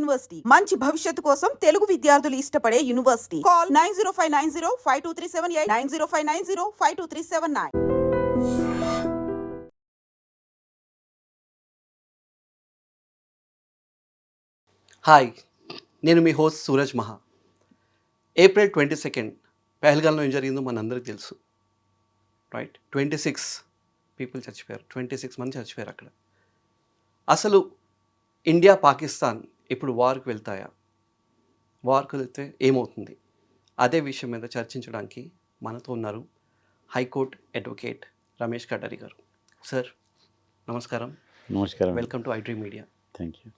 University మంచి భవిష్యత్తు కోసం తెలుగు విద్యార్థులు ఇష్టపడే యూనివర్సిటీ. కాల్ 9059052378 9059052379. హాయ్, నేను మీ హోస్ట్ సూరజ్ మహా. ఏప్రిల్ 22 పెహల్గాంలో ఏం జరిగిందో మనందరికీ తెలుసు, రైట్? 26 పీపుల్ చచ్చిపోయారు, 26 మంది చచ్చిపోయారు అక్కడ. అసలు ఇండియా పాకిస్తాన్ ఇప్పుడు వార్కి వెళ్తాయా? వార్కి వెళ్తే ఏమవుతుంది? అదే విషయం మీద చర్చించడానికి మనతో ఉన్నారు హైకోర్టు అడ్వకేట్ రమేష్ కటారి గారు. సార్ నమస్కారం. నమస్కారం. Welcome to iDream media. Thank you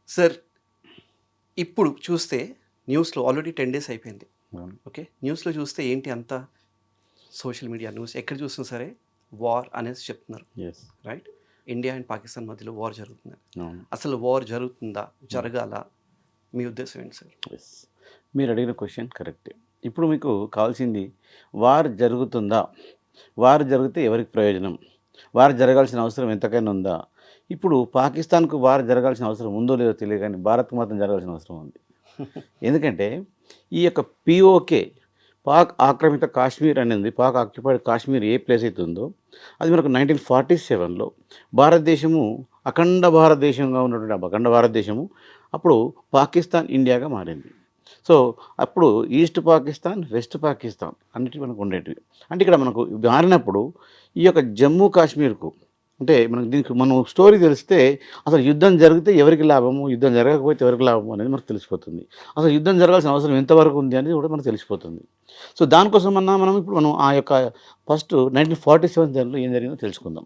sir. ఇప్పుడు చూస్తే న్యూస్లో ఆల్రెడీ 10 days అయిపోయింది. ఓకే, న్యూస్లో చూస్తే ఏంటి అంతా సోషల్ మీడియా న్యూస్ ఎక్కడ చూసినా సరే వార్ అనేసి చెప్తున్నారు, రైట్? ఇండియా అండ్ పాకిస్తాన్ మధ్యలో వార్ జరుగుతుంది. అసలు వార్ జరుగుతుందా, జరగాల? మీ ఉద్దేశం ఏంటి సార్? మీరు అడిగిన క్వశ్చన్ కరెక్టే. ఇప్పుడు మీకు కావాల్సింది వార్ జరుగుతుందా, వార్ జరిగితే ఎవరికి ప్రయోజనం, వార్ జరగాల్సిన అవసరం ఎంతకైనా ఉందా? ఇప్పుడు పాకిస్తాన్కు వార్ జరగాల్సిన అవసరం ఉందో లేదో తెలియదు, కానీ భారత్కు మాత్రం జరగాల్సిన అవసరం ఉంది. ఎందుకంటే ఈ యొక్క పిఓకే, పాక్ ఆక్రమిత కాశ్మీర్ అనేది, పాక్ ఆక్యుపైడ్ కాశ్మీర్ ఏ ప్లేస్ అయితే ఉందో అది మనకు 1947లో భారతదేశము అఖండ భారతదేశంగా ఉన్నటువంటి అఖండ భారతదేశము అప్పుడు పాకిస్తాన్ ఇండియాగా మారింది. సో అప్పుడు ఈస్ట్ పాకిస్తాన్, వెస్ట్ పాకిస్తాన్ అన్నిటి మనకు ఉండేటివి. అంటే ఇక్కడ మనకు మారినప్పుడు ఈ యొక్క జమ్మూ కాశ్మీర్కు, అంటే మనకు దీనికి మనం స్టోరీ తెలిస్తే అసలు యుద్ధం జరిగితే ఎవరికి లాభము, యుద్ధం జరగకపోతే ఎవరికి లాభము అనేది మనకు తెలిసిపోతుంది. అసలు యుద్ధం జరగాల్సిన అవసరం ఎంతవరకు ఉంది అనేది కూడా మనకు తెలిసిపోతుంది. సో దానికోసం మనం ఆ యొక్క ఫస్ట్ 1947 దానిలో ఏం జరిగిందో తెలుసుకుందాం.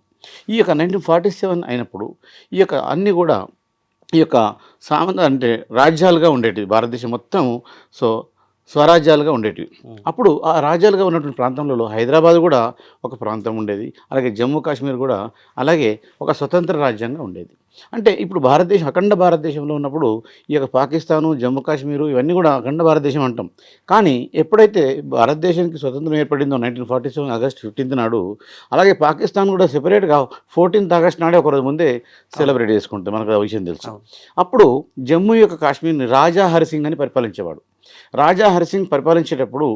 ఈ యొక్క 1947 అయినప్పుడు ఈ యొక్క అన్నీ కూడా ఈ యొక్క అంటే రాజ్యాలుగా ఉండేటివి, భారతదేశం మొత్తం. సో స్వరాజ్యాలుగా ఉండేటివి. అప్పుడు ఆ రాజ్యాలుగా ఉన్నటువంటి ప్రాంతంలో హైదరాబాద్ కూడా ఒక ప్రాంతం ఉండేది, అలాగే జమ్మూ కాశ్మీర్ కూడా అలాగే ఒక స్వతంత్ర రాజ్యంగా ఉండేది. అంటే ఇప్పుడు భారతదేశం అఖండ భారతదేశంలో ఉన్నప్పుడు ఈ యొక్క పాకిస్తాను, జమ్మూ కాశ్మీరు ఇవన్నీ కూడా అఖండ భారతదేశం అంటాం. కానీ ఎప్పుడైతే భారతదేశానికి స్వతంత్రం ఏర్పడిందో 1947 ఆగస్టు 15 నాడు, అలాగే పాకిస్తాన్ కూడా సెపరేట్గా 14th ఆగస్ట్ నాడే ఒకరోజు ముందే సెలబ్రేట్ చేసుకుంటాం, మనకు ఆ విషయం తెలుసు. అప్పుడు జమ్మూ యొక్క కాశ్మీర్ని రాజా హరిసింగ్ అని పరిపాలించేవాడు. రాజా హరిసింగ్ పరిపాలించేటప్పుడు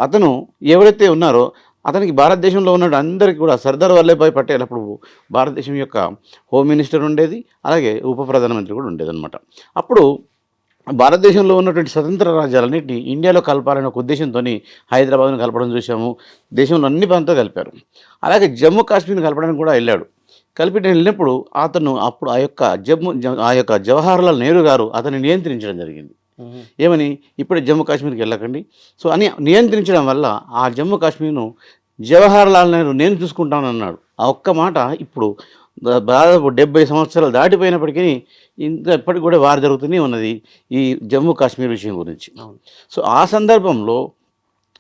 అతను ఎవరైతే ఉన్నారో అతనికి భారతదేశంలో ఉన్న అందరికీ కూడా సర్దార్ వల్లభాయ్ పటేల్ అప్పుడు భారతదేశం యొక్క హోమ్ మినిస్టర్ ఉండేది, అలాగే ఉప ప్రధానమంత్రి కూడా ఉండేదన్నమాట. అప్పుడు భారతదేశంలో ఉన్నటువంటి స్వతంత్ర రాజ్యాలన్నింటినీ ఇండియాలో కలపాలనే ఒక ఉద్దేశంతో హైదరాబాద్ను కలపడం చూసాము. దేశంలో అన్ని ప్రాంతాలు కలిపారు. అలాగే జమ్మూ కాశ్మీర్ని కలపడానికి కూడా వెళ్ళాడు. వెళ్ళినప్పుడు అతను అప్పుడు ఆ యొక్క జవహర్లాల్ నెహ్రూ గారు అతన్ని నియంత్రించడం జరిగింది. ఏమని, ఇప్పుడే జమ్మూ కాశ్మీర్కి వెళ్ళకండి సో అని నియంత్రించడం వల్ల ఆ జమ్మూ కాశ్మీర్ను జవహర్లాల్ నెహ్రూ నేను చూసుకుంటాను అన్నాడు. ఆ ఒక్క మాట ఇప్పుడు దాదాపు 70 సంవత్సరాలు దాటిపోయినప్పటికీ ఇప్పటికి కూడా వారు జరుగుతూనే ఉన్నది ఈ జమ్మూ కాశ్మీర్ విషయం గురించి. సో ఆ సందర్భంలో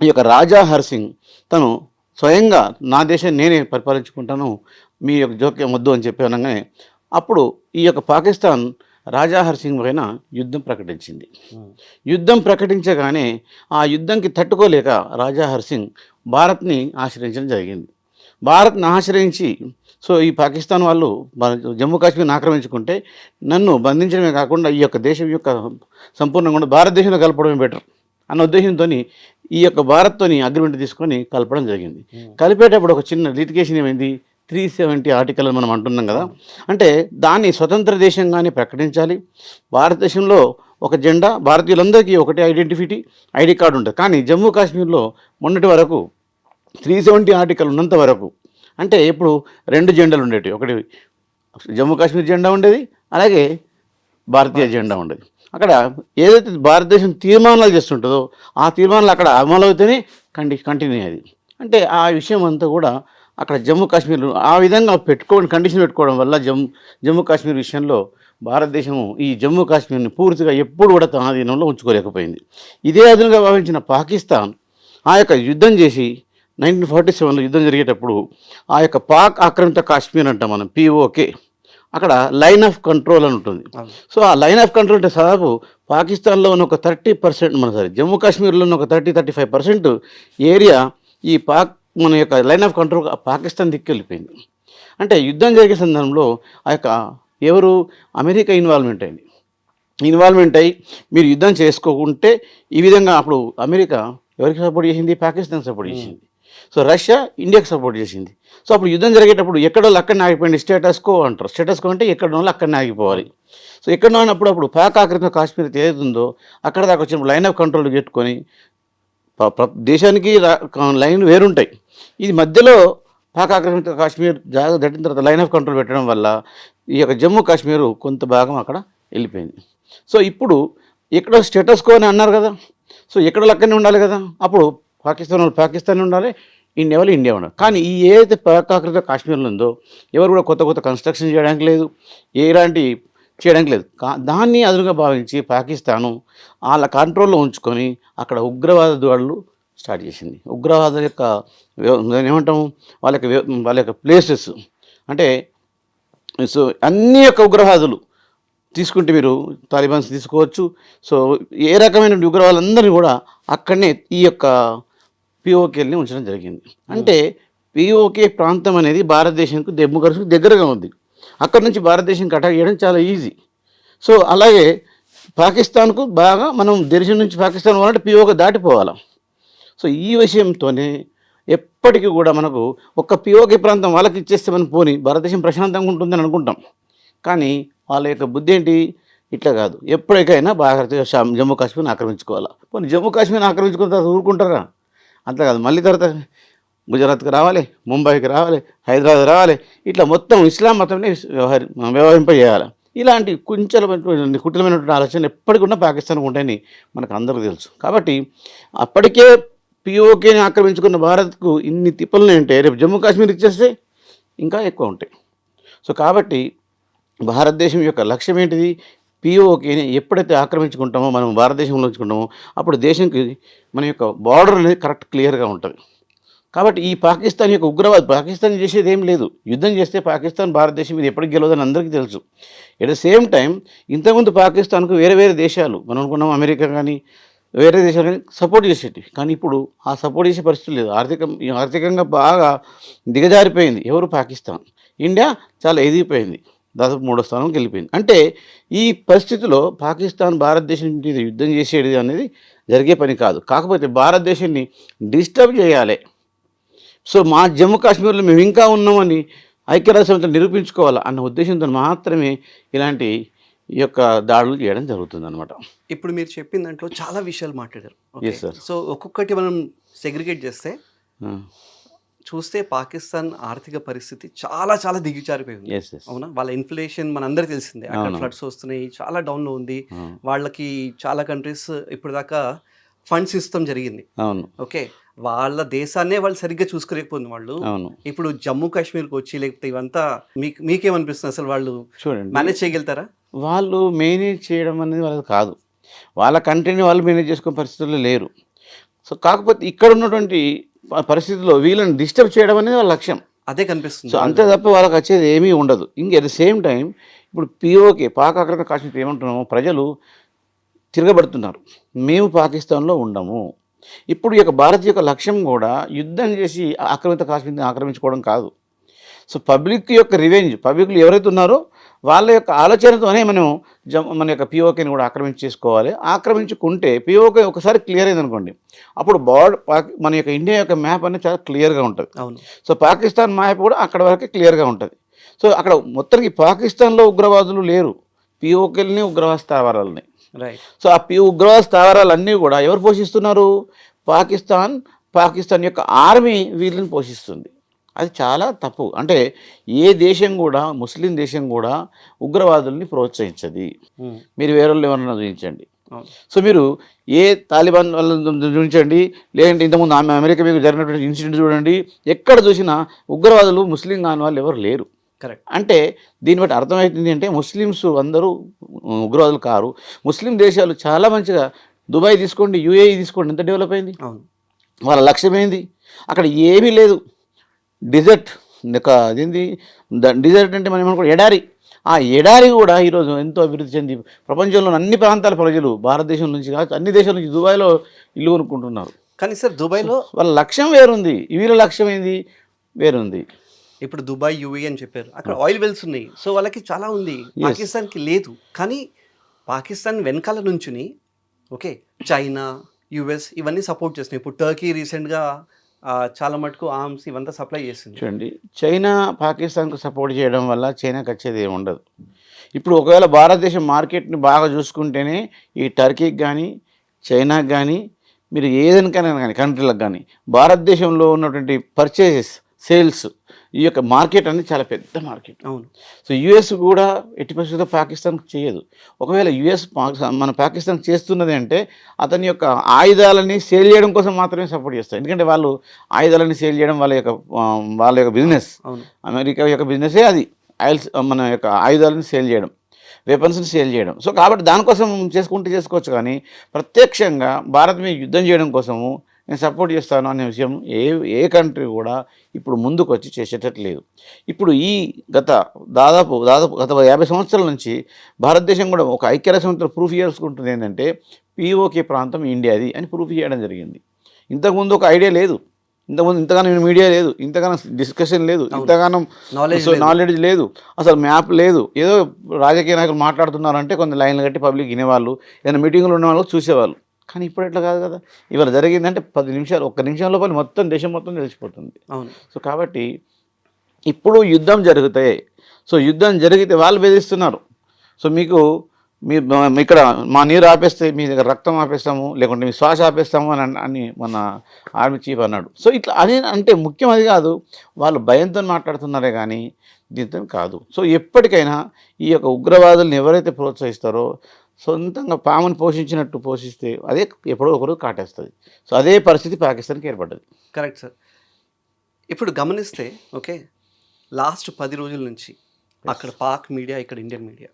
ఈ యొక్క రాజా హరిసింగ్ తను స్వయంగా నా దేశాన్ని నేనే పరిపాలించుకుంటాను, మీ యొక్క జోక్యం వద్దు అని చెప్పి అనగానే అప్పుడు ఈ యొక్క పాకిస్తాన్ రాజా హరిసింగ్ పైన యుద్ధం ప్రకటించింది. యుద్ధం ప్రకటించగానే ఆ యుద్ధంకి తట్టుకోలేక రాజా హరిసింగ్ భారత్ని ఆశ్రయించడం జరిగింది. భారత్ని ఆశ్రయించి సో ఈ పాకిస్తాన్ వాళ్ళు జమ్మూ కాశ్మీర్ని ఆక్రమించుకుంటే నన్ను బంధించడమే కాకుండా ఈ యొక్క దేశం యొక్క సంపూర్ణంగా కూడా భారతదేశంలో కలపడమే బెటర్ అన్న ఉద్దేశంతో ఈ యొక్క భారత్తోని అగ్రిమెంట్ తీసుకొని కలపడం జరిగింది. కలిపేటప్పుడు ఒక చిన్న లిటిగేషన్ ఏమైంది, 370 ఆర్టికల్ అని మనం అంటున్నాం కదా, అంటే దాన్ని స్వతంత్ర దేశంగానే ప్రకటించాలి. భారతదేశంలో ఒక జెండా, భారతీయులందరికీ ఒకటే ఐడి కార్డు ఉంటుంది. కానీ జమ్మూ కాశ్మీర్లో మొన్నటి వరకు 370 ఆర్టికల్ ఉన్నంత వరకు అంటే ఇప్పుడు 2 జెండాలు ఉండేవి. ఒకటి జమ్మూ కాశ్మీర్ జెండా ఉండేది, అలాగే భారతీయ జెండా ఉండేది. అక్కడ ఏదైతే భారతదేశం తీర్మానాలు చేస్తుంటుందో ఆ తీర్మానాలు అక్కడ అమలు అవుతూనే కంటిన్యూ అయ్యేది. అంటే ఆ విషయం అంతా కూడా అక్కడ జమ్మూ కాశ్మీర్ ఆ విధంగా కండిషన్ పెట్టుకోవడం వల్ల జమ్మూ కాశ్మీర్ విషయంలో భారతదేశము ఈ జమ్మూ కాశ్మీర్ని పూర్తిగా ఎప్పుడు కూడా తన ఆధీనంలో ఉంచుకోలేకపోయింది. ఇదే అదునుగా భావించిన పాకిస్తాన్ ఆ యొక్క యుద్ధం చేసి 1947లో యుద్ధం జరిగేటప్పుడు ఆ యొక్క పాక్ ఆక్రమిత కాశ్మీర్ అంటాం మనం, పిఓకే, అక్కడ లైన్ ఆఫ్ కంట్రోల్ అని ఉంటుంది. సో ఆ లైన్ ఆఫ్ కంట్రోల్ అంటే దాదాపు పాకిస్తాన్లో ఉన్న ఒక 30% జమ్మూ కాశ్మీర్లో ఉన్న ఒక 30-35% ఏరియా ఈ మన యొక్క లైన్ ఆఫ్ కంట్రోల్ పాకిస్తాన్ దిక్కెళ్ళిపోయింది. అంటే యుద్ధం జరిగే సందర్భంలో ఆ యొక్క అమెరికా ఇన్వాల్వ్మెంట్ అయింది. ఇన్వాల్వ్మెంట్ అయ్యి మీరు యుద్ధం చేసుకోకుంటే ఈ విధంగా అప్పుడు అమెరికా ఎవరికి సపోర్ట్ చేసింది? పాకిస్తాన్ సపోర్ట్ చేసింది. సో రష్యా ఇండియాకి సపోర్ట్ చేసింది. సో అప్పుడు యుద్ధం జరిగేటప్పుడు ఎక్కడోళ్ళు అక్కడనే ఆగిపోయింది. స్టేటస్ కో అంటారు. స్టేటస్ కో అంటే ఎక్కడ వాళ్ళు అక్కడనే ఆగిపోవాలి. సో ఎక్కడో అప్పుడు పాక్ ఆక్రమిత కాశ్మీర్ ఏదైతే ఉందో అక్కడ దాకా వచ్చినప్పుడు లైన్ ఆఫ్ కంట్రోల్ పెట్టుకొని దేశానికి లైన్ వేరుంటాయి. ఇది మధ్యలో పాక్ ఆక్రమిత కాశ్మీర్ జాగ్రత్త దట్టిన తర్వాత లైన్ ఆఫ్ కంట్రోల్ పెట్టడం వల్ల ఈ యొక్క జమ్మూ కాశ్మీర్ కొంత భాగం అక్కడ వెళ్ళిపోయింది. సో ఇప్పుడు ఎక్కడో స్టేటస్ కో అని అన్నారు కదా. సో ఎక్కడో అక్కడనే ఉండాలి కదా. అప్పుడు పాకిస్తాన్ వాళ్ళు పాకిస్తాన్ ఉండాలి, ఇండియా వాళ్ళు ఇండియా ఉండాలి. కానీ ఈ ఏదైతే పాక్ ఆక్రమిత కాశ్మీర్లో ఉందో ఎవరు కూడా కొత్త కొత్త కన్స్ట్రక్షన్ చేయడానికి లేదు, ఎలాంటి చేయడానికి లేదు. దాన్ని అదునుగా భావించి పాకిస్తాను వాళ్ళ కంట్రోల్లో ఉంచుకొని అక్కడ ఉగ్రవాద దాడులు స్టార్ట్ చేసింది. ఉగ్రవాద యొక్క ఏమంటాము వాళ్ళ యొక్క ప్లేసెస్ అంటే సో అన్ని యొక్క ఉగ్రవాదులు తీసుకుంటే మీరు తాలిబాన్స్ తీసుకోవచ్చు. సో ఏ రకమైన ఉగ్రవాదులందరినీ కూడా అక్కడనే ఈ యొక్క పిఓకేని ఉంచడం జరిగింది. అంటే పిఓకే ప్రాంతం అనేది భారతదేశానికి జమ్మూ కాశ్మీర్ దగ్గరగా ఉంది. అక్కడ నుంచి భారతదేశానికి అటాక్ చేయడం చాలా ఈజీ. సో అలాగే పాకిస్తాన్కు బాగా మనం దేశం నుంచి పాకిస్తాన్ పోవాలంటే పిఓకే దాటిపోవాలి. సో ఈ విషయంతోనే ఎప్పటికీ కూడా మనకు ఒక్క పిఓకే ప్రాంతం వాళ్ళకి ఇచ్చేస్తే మనం పోని భారతదేశం ప్రశాంతంగా ఉంటుందని అనుకుంటాం. కానీ వాళ్ళ యొక్క బుద్ధి ఏంటి? ఇట్లా కాదు, ఎప్పటికైనా జమ్మూ కాశ్మీర్ని ఆక్రమించుకోవాలా. పోనీ జమ్మూ కాశ్మీర్ని ఆక్రమించుకున్న తర్వాత ఊరుకుంటారా? అంతే కాదు, మళ్ళీ తర్వాత గుజరాత్కి రావాలి, ముంబైకి రావాలి, హైదరాబాద్ రావాలి, ఇట్లా మొత్తం ఇస్లాం మతంలో వ్యవహరింపజేయాలి. ఇలాంటి కుటిలమైనటువంటి ఆలోచనలు ఎప్పటికీ ఉన్న పాకిస్తాన్కి ఉంటాయని మనకు అందరికీ తెలుసు. కాబట్టి అప్పటికే పిఓకేని ఆక్రమించుకున్న భారత్కు ఇన్ని తిప్పలు ఉంటే రేపు జమ్మూ కాశ్మీర్ ఇచ్చేస్తే ఇంకా ఎక్కువ ఉంటాయి. సో కాబట్టి భారతదేశం యొక్క లక్ష్యం ఏంటిది? పిఓకేని ఎప్పుడైతే ఆక్రమించుకుంటామో మనం భారతదేశంలో ఉంచుకుంటామో అప్పుడు దేశంకి మన యొక్క బార్డర్ అనేది కరెక్ట్ క్లియర్గా ఉంటుంది. కాబట్టి ఈ పాకిస్తాన్ యొక్క పాకిస్తాన్ చేసేది ఏం లేదు. యుద్ధం చేస్తే పాకిస్తాన్ భారతదేశం మీద ఎప్పటికి గెలవదని అందరికీ తెలుసు. ఎట్ ద సేమ్ టైం ఇంతకుముందు పాకిస్తాన్కు వేరే వేరే దేశాలు మనం అనుకున్నాం అమెరికా కానీ వేరే దేశాలు కానీ సపోర్ట్ చేసేటి. కానీ ఇప్పుడు ఆ సపోర్ట్ చేసే పరిస్థితి లేదు. ఆర్థికంగా బాగా దిగజారిపోయింది. ఎవరు? పాకిస్తాన్. ఇండియా చాలా ఎదిగిపోయింది, దాదాపు 3వ స్థానంకి వెళ్ళిపోయింది. అంటే ఈ పరిస్థితిలో పాకిస్తాన్ భారతదేశం మీద యుద్ధం చేసేది అనేది జరిగే పని కాదు. కాకపోతే భారతదేశాన్ని డిస్టర్బ్ చేయాలి. సో మా జమ్మూ కాశ్మీర్లో మేము ఇంకా ఉన్నామని ఐక్యరాజ్యసమితిలో నిరూపించుకోవాలి అన్న ఉద్దేశంతో మాత్రమే ఇలాంటి ఈ యొక్క దాడులు చేయడం జరుగుతుంది అనమాట. ఇప్పుడు మీరు చెప్పిన దాంట్లో చాలా విషయాలు మాట్లాడారు. Yes, sir. సో ఒక్కొక్కటి మనం సెగ్రిగేట్ చేస్తే చూస్తే పాకిస్తాన్ ఆర్థిక పరిస్థితి చాలా చాలా దిగజారిపోయింది. ఎస్ ఎస్ అవునా? వాళ్ళ ఇన్ఫ్లేషన్ మనందరికీ తెలిసిందే. అక్కడ అవును. ఫ్లడ్స్ వస్తున్నాయి, చాలా డౌన్లో ఉంది. వాళ్ళకి చాలా కంట్రీస్ ఇప్పుడు దాకా ఫండ్స్ ఇస్తాం జరిగింది. అవును ఓకే, వాళ్ళ దేశాన్నే వాళ్ళు సరిగ్గా చూసుకోలేకపోయింది వాళ్ళు. అవును ఇప్పుడు జమ్మూ కాశ్మీర్కి వచ్చి లేకపోతే ఇవంతా మీకేమనిపిస్తుంది? అసలు వాళ్ళు చూడండి, మేనేజ్ చేయగలుగుతారా? వాళ్ళు మేనేజ్ చేయడం అనేది వాళ్ళది కాదు. వాళ్ళ కంట్రీని వాళ్ళు మేనేజ్ చేసుకునే పరిస్థితుల్లో లేరు. సో కాకపోతే ఇక్కడ ఉన్నటువంటి పరిస్థితుల్లో వీళ్ళని డిస్టర్బ్ చేయడం అనేది వాళ్ళ లక్ష్యం. అదే కనిపిస్తుంది. సో అంతే తప్ప వాళ్ళకి వచ్చేది ఏమీ ఉండదు. ఇంక అట్ ద సేమ్ టైం ఇప్పుడు పిఓకే పాక్ ఆక్రమిత కాశ్మీర్ ఏమంటున్నాము, ప్రజలు తిరగబడుతున్నారు, మేము పాకిస్తాన్లో ఉండము. ఇప్పుడు ఈ యొక్క భారత్ యొక్క లక్ష్యం కూడా యుద్ధం చేసి ఆక్రమిత కాశ్మీర్ని ఆక్రమించుకోవడం కాదు. సో పబ్లిక్ యొక్క రివెంజ్, పబ్లిక్లు ఎవరైతే ఉన్నారో వాళ్ళ యొక్క ఆలోచనతోనే మనం మన యొక్క పిఓకేని కూడా ఆక్రమించేసుకోవాలి. ఆక్రమించుకుంటే పిఓకే ఒకసారి క్లియర్ అయింది అనుకోండి, అప్పుడు మన యొక్క ఇండియా యొక్క మ్యాప్ అనేది చాలా క్లియర్గా ఉంటుంది. అవును. సో పాకిస్తాన్ మ్యాప్ కూడా అక్కడ వరకే క్లియర్గా ఉంటుంది. సో అక్కడ మొత్తానికి పాకిస్తాన్లో ఉగ్రవాదులు లేరు, పిఓకేలని ఉగ్రవాద స్థావరాలని. రైట్. సో ఆ ఉగ్రవాద స్థావరాలన్నీ కూడా ఎవరు పోషిస్తున్నారు? పాకిస్తాన్ యొక్క ఆర్మీ వీళ్ళని పోషిస్తుంది. అది చాలా తప్పు. అంటే ఏ దేశం కూడా, ముస్లిం దేశం కూడా ఉగ్రవాదుల్ని ప్రోత్సహించది. మీరు వేరే వాళ్ళు ఎవరన్నా చూపించండి. సో మీరు ఏ తాలిబాన్ వాళ్ళని చూపించండి, లేదంటే ఇంతకుముందు అమెరికా మీకు జరిగినటువంటి ఇన్సిడెంట్ చూడండి, ఎక్కడ చూసినా ఉగ్రవాదులు ముస్లిం కాని వాళ్ళు ఎవరు లేరు. కరెక్ట్. అంటే దీన్ని బట్టి అర్థమవుతుంది అంటే ముస్లిమ్స్ అందరూ ఉగ్రవాదులు కారు. ముస్లిం దేశాలు చాలా మంచిగా, దుబాయ్ తీసుకోండి, యూఏఈ తీసుకోండి, ఎంత డెవలప్ అయింది. అవును. వాళ్ళ లక్ష్యం ఏంది? అక్కడ ఏమీ లేదు, డిజర్ట్. అదేంటి డిజర్ట్ అంటే మనం ఏమనుకో, ఎడారి. ఆ ఎడారి కూడా ఈరోజు ఎంతో అభివృద్ధి చెంది ప్రపంచంలోని అన్ని ప్రాంతాల ప్రజలు భారతదేశం నుంచి కాదు అన్ని దేశాల నుంచి దుబాయ్లో ఇల్లు కొనుక్కుంటున్నారు. కానీ సార్ దుబాయ్లో వాళ్ళ లక్ష్యం వేరుంది, వీళ్ళ లక్ష్యం ఏంది వేరుంది. ఇప్పుడు దుబాయ్, యూఏ అని చెప్పారు, అక్కడ ఆయిల్ వెల్స్ ఉన్నాయి. సో వాళ్ళకి చాలా ఉంది, పాకిస్తాన్కి లేదు. కానీ పాకిస్తాన్ వెనకాల నుంచుని ఓకే చైనా యుఎస్ ఇవన్నీ సపోర్ట్ చేస్తున్నాయి. ఇప్పుడు టర్కీ రీసెంట్గా చాలా మటుకు ఆర్మ్స్ ఇవంతా సప్లై చేసింది. చూడండి, చైనా పాకిస్తాన్కు సపోర్ట్ చేయడం వల్ల చైనాకి వచ్చేది ఏమి ఉండదు. ఇప్పుడు ఒకవేళ భారతదేశం మార్కెట్ని బాగా చూసుకుంటేనే ఈ టర్కీకి కానీ చైనాకి కానీ మీరు ఏదైనా కానీ కంట్రీలకు కానీ భారతదేశంలో ఉన్నటువంటి పర్చేసెస్ సేల్స్ ఈ యొక్క మార్కెట్ అనేది చాలా పెద్ద మార్కెట్. అవును. సో యుఎస్ కూడా ఎట్టి పరిస్థితుల్లో పాకిస్తాన్కి చేయదు. ఒకవేళ యుఎస్ మన పాకిస్తాన్ చేస్తున్నది అంటే అతని యొక్క ఆయుధాలని సేల్ చేయడం కోసం మాత్రమే సపోర్ట్ చేస్తారు. ఎందుకంటే వాళ్ళు ఆయుధాలని సేల్ చేయడం వాళ్ళ యొక్క బిజినెస్. అవును. అమెరికా యొక్క బిజినెసే అది మన యొక్క ఆయుధాలను సేల్ చేయడం, వెపన్స్ని సేల్ చేయడం. సో కాబట్టి దానికోసం చేసుకోవచ్చు. కానీ ప్రత్యక్షంగా భారత్ మీద యుద్ధం చేయడం కోసము నేను సపోర్ట్ చేస్తాను అనే విషయం ఏ కంట్రీ కూడా ఇప్పుడు ముందుకు వచ్చి చేసేటట్లేదు. ఇప్పుడు ఈ దాదాపు గత 50 సంవత్సరాల నుంచి భారతదేశం కూడా ఒక ఐక్యరాజ్య సమితిలో ప్రూఫ్ చేసుకుంటుంది ఏంటంటే పిఓకే ప్రాంతం ఇండియాది అని ప్రూఫ్ చేయడం జరిగింది. ఇంతకుముందు ఒక ఐడియా లేదు, ఇంతగానో మీడియా లేదు, ఇంతగానో డిస్కషన్ లేదు, ఇంతగానో నాలెడ్జ్ లేదు, అసలు మ్యాప్ లేదు. ఏదో రాజకీయ నాయకులు మాట్లాడుతున్నారంటే కొన్ని లైన్లు కట్టి పబ్లిక్ వినేవాళ్ళు, ఏదైనా మీటింగ్లు ఉన్న వాళ్ళు చూసేవాళ్ళు. కానీ ఇప్పుడు ఎట్లా కాదు కదా, ఇవాళ జరిగిందంటే 10 నిమిషాలు, 1 నిమిషం లోపల మొత్తం దేశం మొత్తం తెలిసిపోతుంది. సో కాబట్టి ఇప్పుడు యుద్ధం జరుగుతాయి. సో యుద్ధం జరిగితే వాళ్ళు బెదిరిస్తున్నారు. సో ఇక్కడ మా నీరు ఆపేస్తే మీ దగ్గర రక్తం ఆపేస్తాము, లేకుంటే మీ శ్వాస ఆపేస్తాము అని మన ఆర్మీ చీఫ్ అన్నాడు. సో ఇట్లా అంటే ముఖ్యం అది కాదు, వాళ్ళు భయంతో మాట్లాడుతున్నారే కానీ దీంతో కాదు. సో ఎప్పటికైనా ఈ యొక్క ఉగ్రవాదుల్ని ఎవరైతే ప్రోత్సహిస్తారో సొంతంగా పాముని పోషించినట్టు పోషిస్తే అదే ఎప్పుడో ఒకరు కాటేస్తుంది. సో అదే పరిస్థితి పాకిస్తాన్కి ఏర్పడ్డది. Correct sir. ఇప్పుడు గమనిస్తే ఓకే లాస్ట్ 10 రోజుల నుంచి అక్కడ పాక్ మీడియా, ఇక్కడ ఇండియన్ మీడియా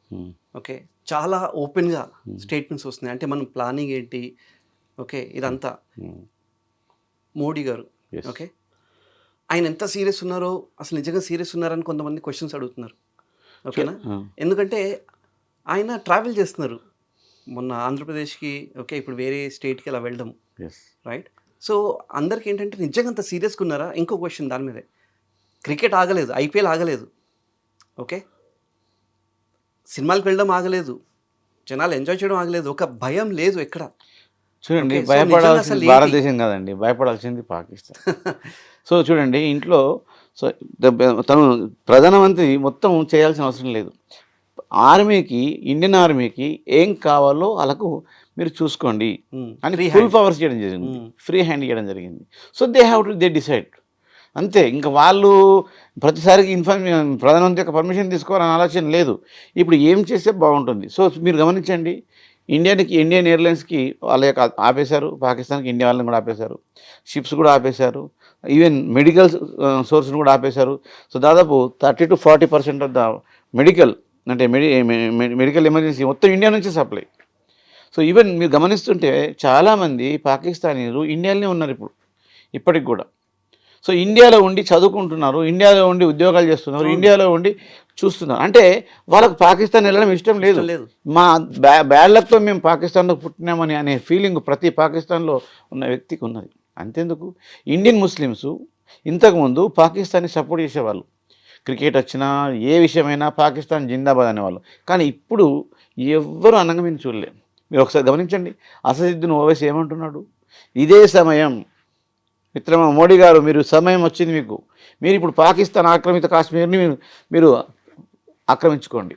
ఓకే చాలా ఓపెన్గా స్టేట్మెంట్స్ వస్తున్నాయి. అంటే మనం ప్లానింగ్ ఏంటి ఓకే ఇదంతా మోడీ గారు ఓకే ఆయన ఎంత సీరియస్ ఉన్నారో, అసలు నిజంగా సీరియస్ ఉన్నారని కొంతమంది క్వశ్చన్స్ అడుగుతున్నారు. ఓకేనా, ఎందుకంటే ఆయన ట్రావెల్ చేస్తున్నారు మొన్న ఆంధ్రప్రదేశ్కి ఓకే ఇప్పుడు వేరే స్టేట్కి అలా వెళ్ళడం రైట్. సో అందరికి ఏంటంటే నిజంగా అంత సీరియస్గా ఉన్నారా? ఇంకో క్వశ్చన్ దాని మీదే, క్రికెట్ ఆగలేదు, ఐపీఎల్ ఆగలేదు ఓకే, సినిమాలకు వెళ్ళడం ఆగలేదు, జనాలు ఎంజాయ్ చేయడం ఆగలేదు, ఒక భయం లేదు ఎక్కడ. చూడండి, భయపడాల్సింది భారతదేశం కాదండి, భయపడాల్సింది పాకిస్తాన్. సో చూడండి, ఇంట్లో సో తను ప్రధానమంత్రి మొత్తం చేయాల్సిన అవసరం లేదు. ఆర్మీకి, ఇండియన్ ఆర్మీకి ఏం కావాలో వాళ్ళకు మీరు చూసుకోండి అని ఫుల్ పవర్స్ చేయడం జరిగింది, ఫ్రీ హ్యాండ్ చేయడం జరిగింది. సో దే డిసైడ్ అంతే. ఇంకా వాళ్ళు ప్రతిసారికి ప్రధానమంత్రి యొక్క పర్మిషన్ తీసుకోవాలని ఆలోచన లేదు. ఇప్పుడు ఏం చేస్తే బాగుంటుంది. సో మీరు గమనించండి, ఇండియన్ ఎయిర్లైన్స్కి వాళ్ళ యొక్క ఆపేశారు, పాకిస్తాన్కి ఇండియా వాళ్ళని కూడా ఆపేశారు, షిప్స్ కూడా ఆపేశారు, ఈవెన్ మెడికల్ సోర్స్ని కూడా ఆపేశారు. సో దాదాపు 30 to 40% of the medical emergency మొత్తం ఇండియా నుంచి సప్లై. సో ఈవెన్ మీరు గమనిస్తుంటే చాలామంది పాకిస్తానీలు ఇండియాలోనే ఉన్నారు ఇప్పటికి కూడా. సో ఇండియాలో ఉండి చదువుకుంటున్నారు, ఇండియాలో ఉండి ఉద్యోగాలు చేస్తున్నారు, ఇండియాలో ఉండి చూస్తున్నారు. అంటే వాళ్ళకు పాకిస్తాన్ వెళ్ళడం ఇష్టం లేదు. మా బ్యాడ్ లక్తో మేము పాకిస్తాన్లో పుట్టినామని అనే ఫీలింగ్ ప్రతి పాకిస్తాన్లో ఉన్న వ్యక్తికి ఉన్నది. అంతేందుకు, ఇండియన్ ముస్లిమ్స్ ఇంతకుముందు పాకిస్తాన్ని సపోర్ట్ చేసేవాళ్ళు, క్రికెట్ వచ్చినా ఏ విషయమైనా పాకిస్తాన్ జిందాబాద్ అనేవాళ్ళు. కానీ ఇప్పుడు ఎవ్వరు అనగా మీరు చూడలేం. మీరు ఒకసారి గమనించండి, అసదుద్దీన్ ఓవైసీ ఏమంటున్నాడు, ఇదే సమయం మిత్రమా మోడీ గారు, మీరు సమయం వచ్చింది మీరు ఇప్పుడు పాకిస్తాన్ ఆక్రమిత కాశ్మీర్ని మీరు ఆక్రమించుకోండి.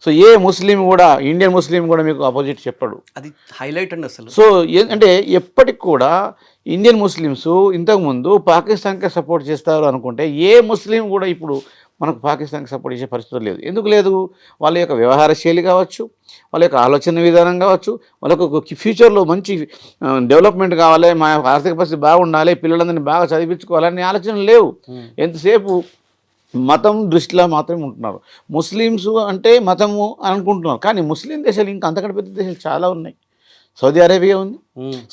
సో ఏ ముస్లిం కూడా, ఇండియన్ ముస్లిం కూడా మీకు అపోజిట్ చెప్పాడు. అది హైలైట్ అండి అసలు. సో అంటే ఎప్పటికి కూడా ఇండియన్ ముస్లిమ్స్ ఇంతకుముందు పాకిస్తాన్కి సపోర్ట్ చేస్తారు అనుకుంటే ఏ ముస్లిం కూడా ఇప్పుడు మనకు పాకిస్తాన్కి సపోర్ట్ చేసే పరిస్థితి లేదు. ఎందుకు లేదు? వాళ్ళ యొక్క వ్యవహార శైలి కావచ్చు, వాళ్ళ యొక్క ఆలోచన విధానం కావచ్చు, వాళ్ళకు ఫ్యూచర్లో మంచి డెవలప్మెంట్ కావాలి, మా ఆర్థిక పరిస్థితి బాగుండాలి, పిల్లలందరినీ బాగా చదివించుకోవాలనే ఆలోచనలు లేవు. ఎంతసేపు మతం దృష్టిలో మాత్రమే ఉంటున్నారు. ముస్లిమ్స్ అంటే మతము అనుకుంటున్నారు, కానీ ముస్లిం దేశాలు ఇంకా అంతకంటే పెద్ద దేశాలు చాలా ఉన్నాయి. సౌదీ అరేబియా ఉంది.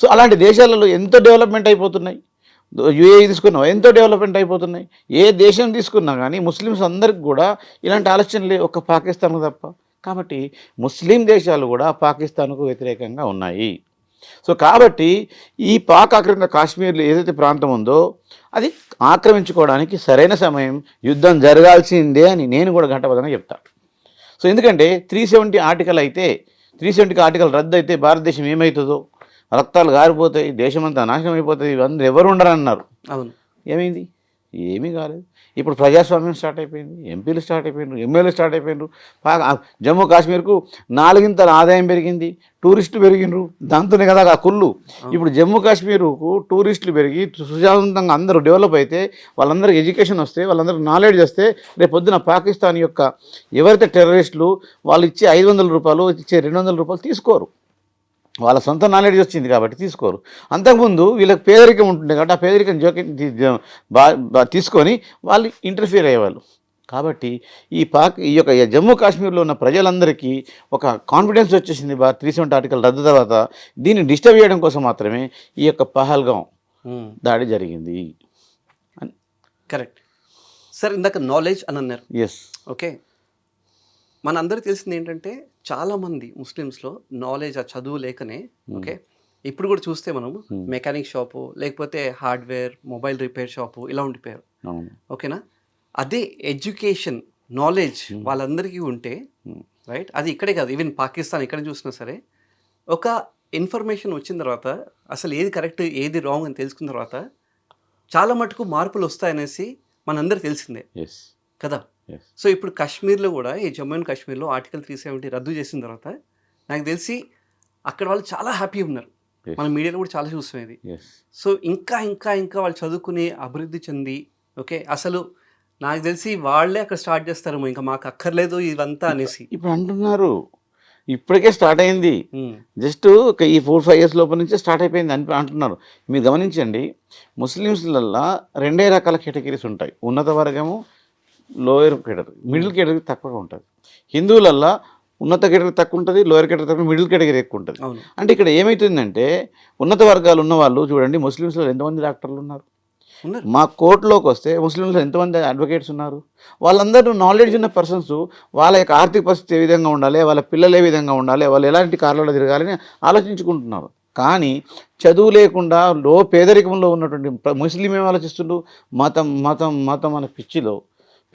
సో అలాంటి దేశాలలో ఎంతో డెవలప్మెంట్ అయిపోతున్నాయి. యుఏఈ తీసుకున్నాం, ఎంతో డెవలప్మెంట్ అయిపోతున్నాయి. ఏ దేశం తీసుకున్నా కానీ ముస్లిమ్స్ అందరికి కూడా ఇలాంటి ఆలోచనలే, ఒక్క పాకిస్తాన్కు తప్ప. కాబట్టి ముస్లిం దేశాలు కూడా పాకిస్తాన్కు వ్యతిరేకంగా ఉన్నాయి. సో కాబట్టి ఈ పాక్ ఆక్రమిత కాశ్మీర్లో ఏదైతే ప్రాంతం ఉందో అది ఆక్రమించుకోవడానికి సరైన సమయం, యుద్ధం జరగాల్సిందే అని నేను కూడా ఘంటాపథంగా చెప్తాను. సో ఎందుకంటే 370 ఆర్టికల్ అయితే 370 ఆర్టికల్ రద్దు అయితే భారతదేశం ఏమవుతుందో, రక్తాలు గారిపోతాయి, దేశమంతా నాశనం అయిపోతుంది, ఇవన్నీ ఎవరు ఉండరన్నారు. అవును. ఏమైంది? ఏమీ కాలేదు. ఇప్పుడు ప్రజాస్వామ్యం స్టార్ట్ అయిపోయింది, ఎంపీలు స్టార్ట్ అయిపోయినారు, ఎమ్మెల్యేలు స్టార్ట్ అయిపోయినారు. జమ్మూ కాశ్మీర్కు 4 ఆదాయం పెరిగింది, టూరిస్టులు పెరిగినరు, దాంతోనే కదా ఆ కుళ్ళు. ఇప్పుడు జమ్మూ కాశ్మీర్కు టూరిస్టులు పెరిగి సుశాంతంగా అందరూ డెవలప్ అయితే, వాళ్ళందరికీ ఎడ్యుకేషన్ వస్తే, వాళ్ళందరికీ నాలెడ్జ్ వస్తే, రేపు పొద్దున పాకిస్తాన్ యొక్క ఎవరైతే టెర్రరిస్టులు వాళ్ళు ఇచ్చే 500 రూపాయలు, ఇచ్చే 200 రూపాయలు తీసుకోరు. వాళ్ళ సొంత నాలెడ్జ్ వచ్చింది కాబట్టి తీసుకోరు. అంతకుముందు వీళ్ళకి పేదరికం ఉంటుంది కాబట్టి ఆ పేదరికం తీసుకొని వాళ్ళు ఇంటర్ఫియర్ అయ్యేవాళ్ళు. కాబట్టి ఈ యొక్క జమ్మూ కాశ్మీర్లో ఉన్న ప్రజలందరికీ ఒక కాన్ఫిడెన్స్ వచ్చేసింది 370 ఆర్టికల్ రద్దు తర్వాత. దీన్ని డిస్టర్బ్ చేయడం కోసం మాత్రమే ఈ యొక్క పహల్గాం దాడి జరిగింది. Correct sir. ఇందాక నాలెడ్జ్ అని అన్నారు. ఎస్. ఓకే, మనందరికీ తెలిసింది ఏంటంటే చాలామంది ముస్లిమ్స్లో నాలెడ్జ్, ఆ చదువు లేకనే, ఓకే, ఇప్పుడు కూడా చూస్తే మనం మెకానిక్ షాపు, లేకపోతే హార్డ్వేర్, మొబైల్ రిపేర్ షాపు ఇలా ఉండిపోయారు. ఓకేనా? అదే ఎడ్యుకేషన్, నాలెడ్జ్ వాళ్ళందరికీ ఉంటే, రైట్, అది ఇక్కడే కాదు, ఈవెన్ పాకిస్తాన్ ఎక్కడ చూసినా సరే, ఒక ఇన్ఫర్మేషన్ వచ్చిన తర్వాత అసలు ఏది కరెక్ట్ ఏది రాంగ్ అని తెలుసుకున్న తర్వాత చాలా మటుకు మార్పులు వస్తాయనేసి మనందరికీ తెలిసిందే కదా. సో ఇప్పుడు కాశ్మీర్లో కూడా, ఈ జమ్మూ అండ్ కాశ్మీర్లో ఆర్టికల్ 370 రద్దు చేసిన తర్వాత నాకు తెలిసి అక్కడ వాళ్ళు చాలా హ్యాపీ ఉన్నారు. మన మీడియాలో కూడా చాలా చూస్తాం ఇది. సో ఇంకా ఇంకా ఇంకా వాళ్ళు చదువుకుని అభివృద్ధి చెంది, ఓకే, అసలు నాకు తెలిసి వాళ్ళే అక్కడ స్టార్ట్ చేస్తారేమో, ఇంకా మాకు అక్కర్లేదు ఇవంతా అనేసి ఇప్పుడు అంటున్నారు. ఇప్పటికే స్టార్ట్ అయింది. జస్ట్ ఈ 4-5 ఇయర్స్ లోపల నుంచే స్టార్ట్ అయిపోయింది అని అంటున్నారు. మీరు గమనించండి, ముస్లిమ్స్లల్లో 2 రకాల కేటగిరీస్ ఉంటాయి. ఉన్నత వర్గము, లోయర్ కేటగిరీ, మిడిల్ కేటగిరీ తక్కువగా ఉంటుంది. హిందువులల్లో ఉన్నత కేటగిరీ తక్కువ ఉంటుంది, లోయర్ కేటగిరీ తక్కువ, మిడిల్ కేటగిరీ ఎక్కువ ఉంటుంది. అంటే ఇక్కడ ఏమవుతుందంటే ఉన్నత వర్గాలు ఉన్న వాళ్ళు చూడండి, ముస్లిమ్స్లో ఎంతమంది డాక్టర్లు ఉన్నారు, మా కోర్టులోకి వస్తే ముస్లిమ్స్లో ఎంతమంది అడ్వకేట్స్ ఉన్నారు. వాళ్ళందరూ నాలెడ్జ్ ఉన్న పర్సన్స్. వాళ్ళ యొక్క ఆర్థిక పరిస్థితి ఏ విధంగా ఉండాలి, వాళ్ళ పిల్లలు ఏ విధంగా ఉండాలి, వాళ్ళు ఎలాంటి కార్లలో తిరగాలని ఆలోచించుకుంటున్నారు. కానీ చదువు లేకుండా పేదరికంలో ఉన్నటువంటి ముస్లిం ఏం ఆలోచిస్తుండ్రు, మతం మతం మతం అనే పిచ్చిలో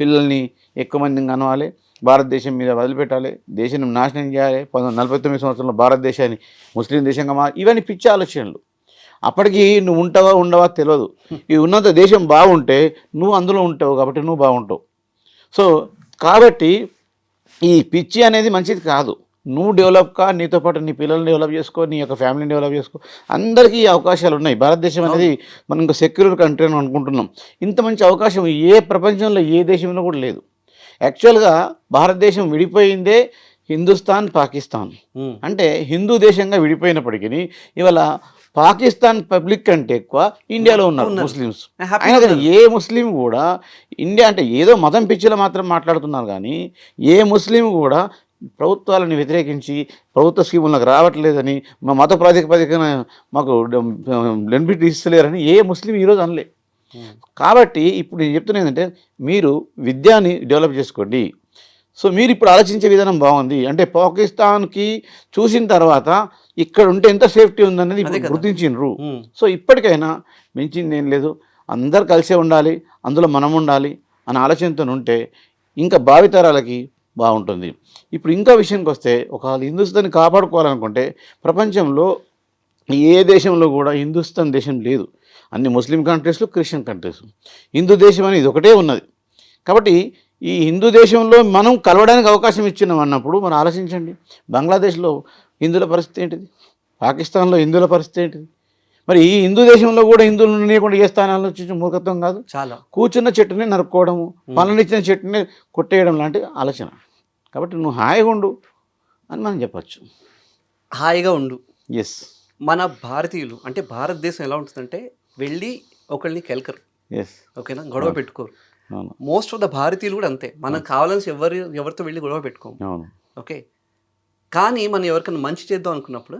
పిల్లల్ని ఎక్కువ మందిని కనవాలి, భారతదేశం మీద వదిలిపెట్టాలి, దేశాన్ని నాశనం చేయాలి, 1949 సంవత్సరంలో భారతదేశాన్ని ముస్లిం దేశంగా ఇవన్నీ పిచ్చి ఆలోచనలు. అప్పటికి నువ్వు ఉంటావా ఉండవా తెలియదు. ఈ ఉన్నత దేశం బాగుంటే నువ్వు అందులో ఉంటావు కాబట్టి నువ్వు బాగుంటావు. సో కాబట్టి ఈ పిచ్చి అనేది మంచిది కాదు. నువ్వు డెవలప్ కా, నీతో పాటు నీ పిల్లల్ని డెవలప్ చేసుకో, నీ యొక్క ఫ్యామిలీని డెవలప్ చేసుకో. అందరికీ అవకాశాలు ఉన్నాయి. భారతదేశం అనేది మనం ఇంకా సెక్యూర్ కంట్రీ అని అనుకుంటున్నాం. ఇంత మంచి అవకాశం ఏ ప్రపంచంలో ఏ దేశంలో కూడా లేదు. యాక్చువల్గా భారతదేశం విడిపోయిందే హిందుస్థాన్ పాకిస్తాన్, అంటే హిందూ దేశంగా విడిపోయినప్పటికీ ఇవాళ పాకిస్తాన్ పబ్లిక్ కంటే ఎక్కువ ఇండియాలో ఉన్నారు ముస్లిమ్స్. అయినా కానీ ఏ ముస్లిం కూడా ఇండియా అంటే ఏదో మతం పిచ్చిలో మాత్రం మాట్లాడుతున్నారు, కానీ ఏ ముస్లిం కూడా ప్రభుత్వాలను వ్యతిరేకించి ప్రభుత్వ స్కీములు నాకు రావట్లేదని, మా మత ప్రాతిపదికన మాకు బెనిఫిట్ ఇస్తలేరని ఏ ముస్లిం ఈరోజు అనలే. కాబట్టి ఇప్పుడు నేను చెప్తున్నా ఏంటంటే, మీరు విద్యని డెవలప్ చేసుకోండి. సో మీరు ఇప్పుడు ఆలోచించే విధానం బాగుంది. అంటే పాకిస్తాన్కి చూసిన తర్వాత ఇక్కడ ఉంటే ఎంత సేఫ్టీ ఉందనేది ఇప్పుడు గుర్తించిండ్రు. సో ఇప్పటికైనా మించింది ఏం లేదు, అందరు కలిసే ఉండాలి, అందులో మనం ఉండాలి అనే ఆలోచనతో ఉంటే ఇంకా భావితరాలకి బాగుంటుంది. ఇప్పుడు ఇంకా విషయానికి వస్తే, ఒక హిందుస్థాన్ని కాపాడుకోవాలనుకుంటే ప్రపంచంలో ఏ దేశంలో కూడా హిందుస్థాన్ దేశం లేదు. అన్ని ముస్లిం కంట్రీస్లో, క్రిస్టియన్ కంట్రీస్, హిందూ దేశం అనేది ఒకటే ఉన్నది. కాబట్టి ఈ హిందూ దేశంలో మనం కలవడానికి అవకాశం ఇచ్చినాం అన్నప్పుడు మనం ఆలోచించండి, బంగ్లాదేశ్లో హిందువుల పరిస్థితి ఏంటిది, పాకిస్తాన్లో హిందువుల పరిస్థితి ఏంటిది. మరి ఈ హిందూ దేశంలో కూడా హిందువులను లేకుండా ఏ స్థానాల్లో వచ్చి మూర్ఖత్వం కాదు. చాలా కూర్చున్న చెట్టుని నరుక్కోవడము, పనునిచ్చిన చెట్టుని కొట్టేయడం లాంటి ఆలోచన. కాబట్టి నువ్వు హాయిగా ఉండు అని మనం చెప్పచ్చు. హాయిగా ఉండు. ఎస్. మన భారతీయులు అంటే భారతదేశం ఎలా ఉంటుందంటే, వెళ్ళి ఒకళ్ళని కెలకరు. ఎస్. ఓకేనా, గొడవ పెట్టుకోరు. మోస్ట్ ఆఫ్ ద భారతీయులు కూడా అంతే. మనం కావాలని ఎవరితో వెళ్ళి గొడవ పెట్టుకోము. ఓకే, కానీ మనం ఎవరికైనా మంచి చేద్దాం అనుకున్నప్పుడు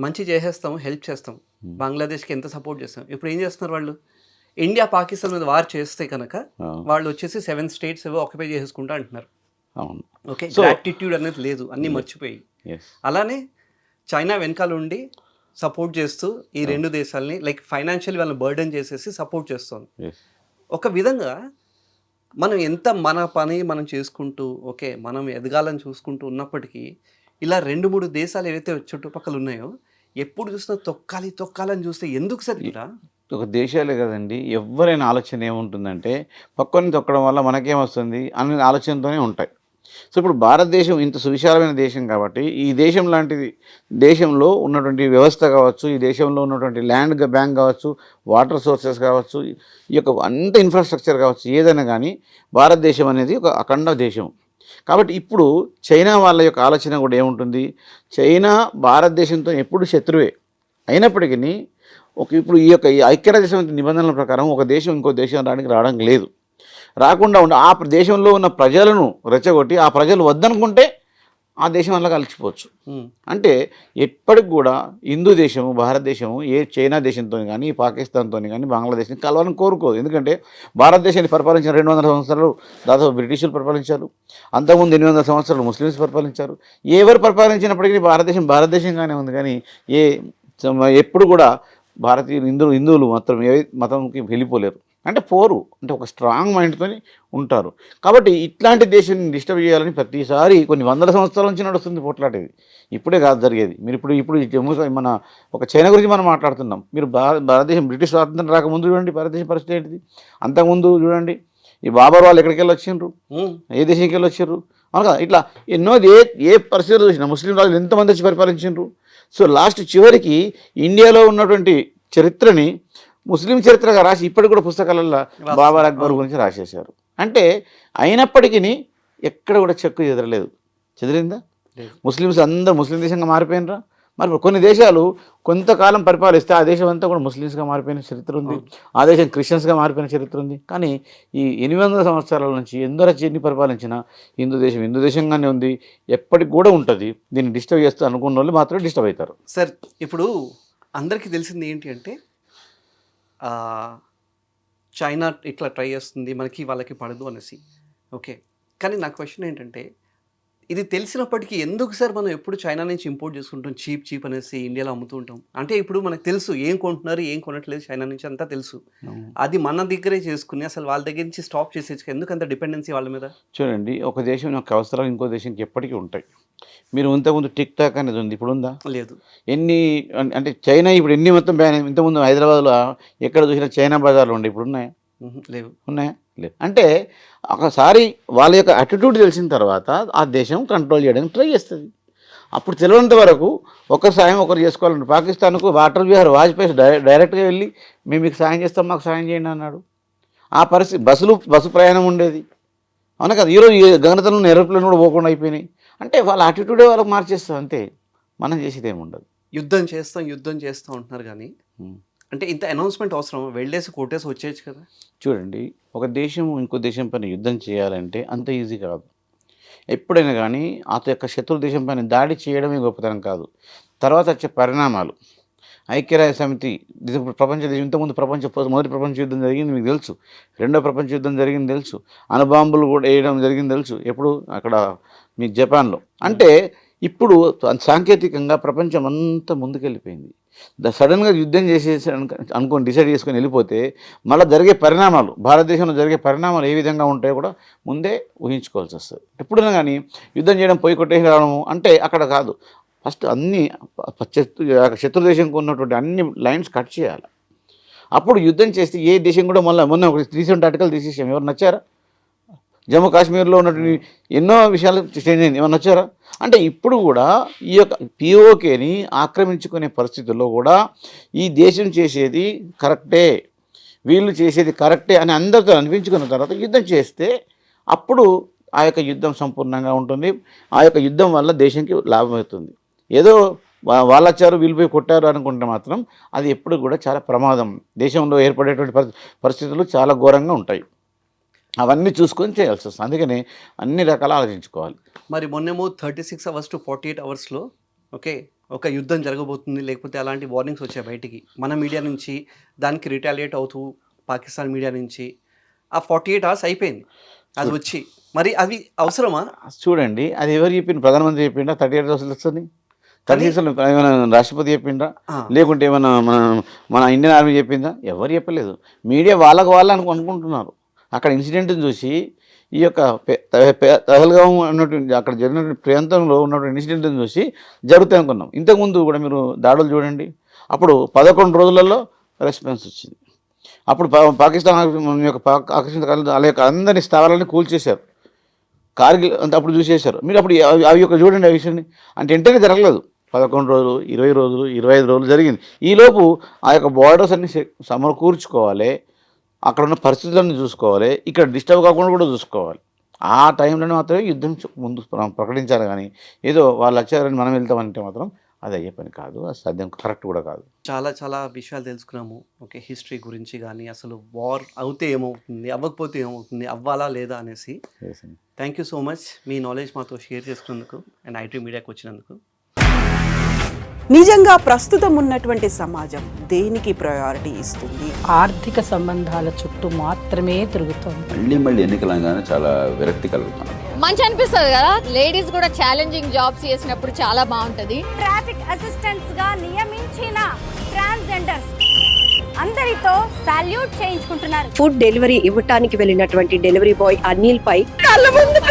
మంచి చేసేస్తాము, హెల్ప్ చేస్తాం. బంగ్లాదేశ్కి ఎంత సపోర్ట్ చేస్తాం. ఇప్పుడు ఏం చేస్తున్నారు వాళ్ళు, ఇండియా పాకిస్తాన్ మీద వార్ చేస్తే కనుక వాళ్ళు వచ్చేసి 7 స్టేట్స్ ఆక్యుపై చేసుకుంటా అంటున్నారు. ఓకే, గ్రాటిట్యూడ్ అనేది లేదు, అన్నీ మర్చిపోయి. అలానే చైనా వెనకాల ఉండి సపోర్ట్ చేస్తూ ఈ 2 దేశాలని లైక్ ఫైనాన్షియల్ వాళ్ళని బర్డెన్ చేసేసి సపోర్ట్ చేస్తుంది. ఒక విధంగా మనం ఎంత మన పని మనం చేసుకుంటూ, ఓకే, మనం ఎదగాలని చూసుకుంటూ ఉన్నప్పటికీ ఇలా 2-3 దేశాలు ఏవైతే చుట్టుపక్కల ఉన్నాయో ఎప్పుడు చూసినా తొక్కాలని చూస్తే ఎందుకు సార్ ఇలా? ఒక దేశాలే కదండి, ఎవరైనా ఆలోచన ఏముంటుందంటే పక్కని తొక్కడం వల్ల మనకేమొస్తుంది అనే ఆలోచనతోనే ఉంటాయి. సో ఇప్పుడు భారతదేశం ఇంత సువిశాలమైన దేశం కాబట్టి ఈ దేశం లాంటిది దేశంలో ఉన్నటువంటి వ్యవస్థ కావచ్చు, ఈ దేశంలో ఉన్నటువంటి ల్యాండ్ బ్యాంక్ కావచ్చు, వాటర్ సోర్సెస్ కావచ్చు, ఈ యొక్క అంత ఇన్ఫ్రాస్ట్రక్చర్ కావచ్చు, ఏదైనా కానీ భారతదేశం అనేది ఒక అఖండ దేశం. కాబట్టి ఇప్పుడు చైనా వాళ్ళ యొక్క ఆలోచన కూడా ఏముంటుంది, చైనా భారతదేశంతో ఎప్పుడు శత్రువే అయినప్పటికీ ఇప్పుడు ఈ యొక్క ఐక్యరాజ్య సమితి నిబంధనల ప్రకారం ఒక దేశం ఇంకో దేశం రావడం లేదు. రాకుండా ఉండి ఆ దేశంలో ఉన్న ప్రజలను రెచ్చగొట్టి ఆ ప్రజలు వద్దనుకుంటే ఆ దేశం వల్ల కలిసిపోవచ్చు. అంటే ఎప్పటికి కూడా హిందూ దేశము భారతదేశము ఏ చైనా దేశంతో కానీ పాకిస్తాన్తో కానీ బంగ్లాదేశ్ని కలవాలని కోరుకోదు. ఎందుకంటే భారతదేశాన్ని పరిపాలించిన 200 సంవత్సరాలు దాదాపు బ్రిటిషులు పరిపాలించారు, అంతకుముందు 800 సంవత్సరాలు ముస్లిమ్స్ పరిపాలించారు. ఎవరు పరిపాలించినప్పటికీ భారతదేశంగానే ఉంది. కానీ ఎప్పుడు కూడా హిందువులు మాత్రం ఏ మతంకి వెళ్ళిపోలేరు, అంటే పోరు, అంటే ఒక స్ట్రాంగ్ మైండ్తో ఉంటారు. కాబట్టి ఇట్లాంటి దేశాన్ని డిస్టర్బ్ చేయాలని ప్రతిసారి కొన్ని వందల సంవత్సరాల నుంచి నడుస్తుంది పోట్లాడేది. ఇప్పుడే కాదు జరిగేది. మీరు ఇప్పుడు జమ్మూ మన ఒక చైనా గురించి మనం మాట్లాడుతున్నాం. మీరు భారతదేశం బ్రిటిష్ స్వాతంత్రం రాకముందు చూడండి భారతదేశం పరిస్థితి ఏంటిది, అంతకుముందు చూడండి ఈ బాబర్ వాళ్ళు ఎక్కడికి వెళ్ళి వచ్చిండ్రు, ఏ దేశానికి వెళ్ళి వచ్చారు, అవును కదా. ఇట్లా ఎన్నో ఏ పరిస్థితులు చూసినా ముస్లిం రాజులు ఎంతమంది వచ్చి పరిపాలించారు. సో లాస్ట్ చివరికి ఇండియాలో ఉన్నటువంటి చరిత్రని ముస్లిం చరిత్రగా రాసి ఇప్పటికి కూడా పుస్తకాలలో బాబర్ అక్బర్ గురించి రాసేశారు. అంటే అయినప్పటికీ ఎక్కడ కూడా చెక్కు చెదరలేదు. చెదిరిందా? ముస్లిమ్స్ అందరూ ముస్లిం దేశంగా మారిపోయినరా? మరి కొన్ని దేశాలు కొంతకాలం పరిపాలిస్తే ఆ దేశం అంతా కూడా ముస్లిమ్స్గా మారిపోయిన చరిత్ర ఉంది, ఆ దేశం క్రిస్టియన్స్గా మారిపోయిన చరిత్ర ఉంది. కానీ ఈ 800 సంవత్సరాల నుంచి ఎన్ని పరిపాలించినా హిందూ దేశంగానే ఉంది, ఎప్పటికి కూడా ఉంటుంది. దీన్ని డిస్టర్బ్ చేస్తూ అనుకున్న వాళ్ళు మాత్రమే డిస్టర్బ్ అవుతారు. సార్ ఇప్పుడు అందరికీ తెలిసింది ఏంటి అంటే చైనా ఇట్లా ట్రై చేస్తుంది, వాళ్ళకి పడదు అనేసి. ఓకే, కానీ నా క్వశ్చన్ ఏంటంటే ఇది తెలిసినప్పటికీ ఎందుకు సార్ మనం ఎప్పుడు చైనా నుంచి ఇంపోర్ట్ చేసుకుంటాం చీప్ అనేసి ఇండియాలో అమ్ముతూ ఉంటాం? అంటే ఇప్పుడు మనకు తెలుసు ఏం కొంటున్నారు ఏం కొనట్లేదు చైనా నుంచి అంతా తెలుసు. అది మన దగ్గరే చేసుకుని అసలు వాళ్ళ దగ్గర నుంచి స్టాప్ చేసేచ్చు. ఎందుకు అంత డిపెండెన్సీ వాళ్ళ మీద? చూడండి, ఒక దేశం యొక్క అవసరాలు ఇంకో దేశానికి ఎప్పటికీ ఉంటాయి. మీరు ఇంతకుముందు టిక్ టాక్ అనేది ఉంది, ఇప్పుడు ఉందా? లేదు. అంటే చైనా ఇప్పుడు ఎన్ని మొత్తం బ్యాన్. ఇంతకుముందు హైదరాబాద్లో ఎక్కడ చూసినా చైనా బజార్లు ఉండే, ఇప్పుడు ఉన్నాయా? లేవు. ఉన్నాయా? లేవు. అంటే ఒకసారి వాళ్ళ యొక్క అటిట్యూడ్ తెలిసిన తర్వాత ఆ దేశం కంట్రోల్ చేయడానికి ట్రై చేస్తుంది. అప్పుడు తెలియనంత వరకు ఒకరి సాయం ఒకరు చేసుకోవాలంటే పాకిస్తాన్కు అటల్ బిహారీ వాజ్పేయి డైరెక్ట్గా వెళ్ళి మేము మీకు సాయం చేస్తాం, మాకు సాయం చేయండి అన్నాడు. ఆ పరిస్థితి బస్సు ప్రయాణం ఉండేది, అవునా కదా. ఈరోజు గగనతలంలో ఏరోప్లేన్ కూడా పోకుండా అయిపోయినాయి. అంటే వాళ్ళ యాటిట్యూడే వాళ్ళకి మార్చేస్తారు, అంతే. మనం చేసేది ఏమి ఉండదు. యుద్ధం చేస్తాం అంటున్నారు. కానీ అంటే ఇంత అనౌన్స్మెంట్ అవసరం? వెళ్ళేసి కొట్టేసి వచ్చేయచ్చు కదా. చూడండి, ఒక దేశం ఇంకో దేశం పైన యుద్ధం చేయాలంటే అంత ఈజీ కాదు. ఎప్పుడైనా కానీ ఆ యొక్క శత్రు దేశం పైన దాడి చేయడమే గొప్పతనం కాదు, తర్వాత వచ్చే పరిణామాలు. ఐక్యరాజ్య సమితి ప్రపంచ దేశం ఇంతకుముందు మొదటి ప్రపంచ యుద్ధం జరిగింది మీకు తెలుసు, రెండో ప్రపంచ యుద్ధం జరిగింది తెలుసు, అణుబాంబులు కూడా వేయడం జరిగింది తెలుసు. ఎప్పుడు అక్కడ మీకు జపాన్లో. అంటే ఇప్పుడు సాంకేతికంగా ప్రపంచం అంతా ముందుకెళ్ళిపోయింది. సడన్గా యుద్ధం చేసేసి అనుకొని డిసైడ్ చేసుకొని వెళ్ళిపోతే మళ్ళీ జరిగే పరిణామాలు, భారతదేశంలో జరిగే పరిణామాలు ఏ విధంగా ఉంటాయో కూడా ముందే ఊహించుకోవాల్సి వస్తుంది. ఎప్పుడైనా కానీ యుద్ధం చేయడం పోయి కొట్టేసి రావడము అంటే అక్కడ కాదు. ఫస్ట్ అన్ని శత్రుదేశంకు ఉన్నటువంటి అన్ని లైన్స్ కట్ చేయాలి. అప్పుడు యుద్ధం చేస్తే ఏ దేశం కూడా మొన్న ఒక రీసెంట్ ఆర్టికల్ తీసేసాం. ఎవరు నచ్చారా? జమ్మూ కాశ్మీర్లో ఉన్నటువంటి ఎన్నో విషయాలు చేంజ్ అయింది, ఏమన్నా వచ్చారా? అంటే ఇప్పుడు కూడా ఈ యొక్క పిఓకేని ఆక్రమించుకునే పరిస్థితుల్లో కూడా ఈ దేశం చేసేది కరెక్టే, వీళ్ళు చేసేది కరెక్టే అని అందరితో అనిపించుకున్న తర్వాత యుద్ధం చేస్తే అప్పుడు ఆ యొక్క యుద్ధం సంపూర్ణంగా ఉంటుంది. ఆ యొక్క యుద్ధం వల్ల దేశంకి లాభం అవుతుంది. ఏదో వాళ్ళు వచ్చారు వీళ్ళు పోయి కొట్టారు అనుకుంటే మాత్రం అది ఎప్పుడు కూడా చాలా ప్రమాదం. దేశంలో ఏర్పడేటువంటి పరిస్థితులు చాలా ఘోరంగా ఉంటాయి. అవన్నీ చూసుకొని చేయాల్సి వస్తుంది. అందుకని అన్ని రకాలు ఆలోచించుకోవాలి. మరి మొన్నేమో 36 hours to 48 hours ఓకే ఒక యుద్ధం జరగబోతుంది, లేకపోతే అలాంటి వార్నింగ్స్ వచ్చాయి బయటికి మన మీడియా నుంచి. దానికి రిటాలియేట్ అవుతూ పాకిస్తాన్ మీడియా నుంచి ఆ 48 hours అయిపోయింది అది వచ్చి. మరి అవి అవసరమా? చూడండి, అది ఎవరు చెప్పింది? ప్రధానమంత్రి చెప్పిండా 38 hours వస్తుంది? 36 ఏమైనా రాష్ట్రపతి చెప్పిండ్రా? లేకుంటే ఏమైనా మన ఇండియన్ ఆర్మీ చెప్పిందా? ఎవరు చెప్పలేదు. మీడియా వాళ్ళకు వాళ్ళు అనుకుంటున్నారు. అక్కడ ఇన్సిడెంట్ని చూసి ఈ యొక్క పహల్గాం అన్నటువంటి అక్కడ జరిగినటువంటి ప్రాంతంలో ఉన్నటువంటి ఇన్సిడెంట్ని చూసి జరుగుతాయి అనుకున్నాం. ఇంతకుముందు కూడా మీరు దాడులు చూడండి, అప్పుడు 11 రోజులలో రెస్పాన్స్ వచ్చింది. అప్పుడు పాకిస్తాన్ యొక్క ఆకర్షణ వాళ్ళ యొక్క అందరినీ స్థావరాలని కూల్చేశారు, కార్గిల్ అంత అప్పుడు చూసేశారు. మీరు అప్పుడు అవి యొక్క చూడండి ఆ విషయాన్ని, అంటే వెంటనే జరగలేదు. 11 రోజులు, 20 రోజులు, 25 రోజులు జరిగింది. ఈలోపు ఆ యొక్క బార్డర్స్ అన్ని సమకూర్చుకోవాలి, అక్కడ ఉన్న పరిస్థితులను చూసుకోవాలి, ఇక్కడ డిస్టర్బ్ కాకుండా కూడా చూసుకోవాలి. ఆ టైంలోనే మాత్రమే యుద్ధం ముందు ప్రకటించాలి. కానీ ఏదో వాళ్ళు వచ్చారని మనం వెళ్తామంటే మాత్రం అది అయ్యే పని కాదు, అది సాధ్యం కరెక్ట్ కూడా కాదు. చాలా చాలా విషయాలు తెలుసుకున్నాము. ఓకే, హిస్టరీ గురించి కానీ అసలు వార్ అవుతే ఏమవుతుంది, అవ్వకపోతే ఏమవుతుంది, అవ్వాలా లేదా అనేసి. Thank you so much me knowledge మాతో షేర్ చేసుకున్నందుకు అండ్ ఐటీ మీడియాకి వచ్చినందుకు. నిజంగా ప్రస్తుతం ఉన్నటువంటి సమాజం దేనికి ప్రయారిటీ ఇస్తుంది? ఆర్థిక సంబంధాల చుట్టూ మాత్రమే తిరుగుతోంది. మళ్ళీ ఎన్నికలంగానే చాలా విరక్తి కలుగుతాను. మంచి అనిపిస్తుంది కదా, లేడీస్ కూడా ఛాలెంజింగ్ జాబ్స్ చేసినప్పుడు చాలా బాగుంటది. ట్రాఫిక్ అసిస్టెంట్స్ గా నియమించిన ట్రాన్స్జెండర్స్ అందరితో సాల్యూట్ చేయించుకుంటున్నారు. ఫుడ్ డెలివరీ ఇవ్వటానికి వెళ్ళినటువంటి డెలివరీ బాయ్ అనిల్ పై కళ్ళ ముందు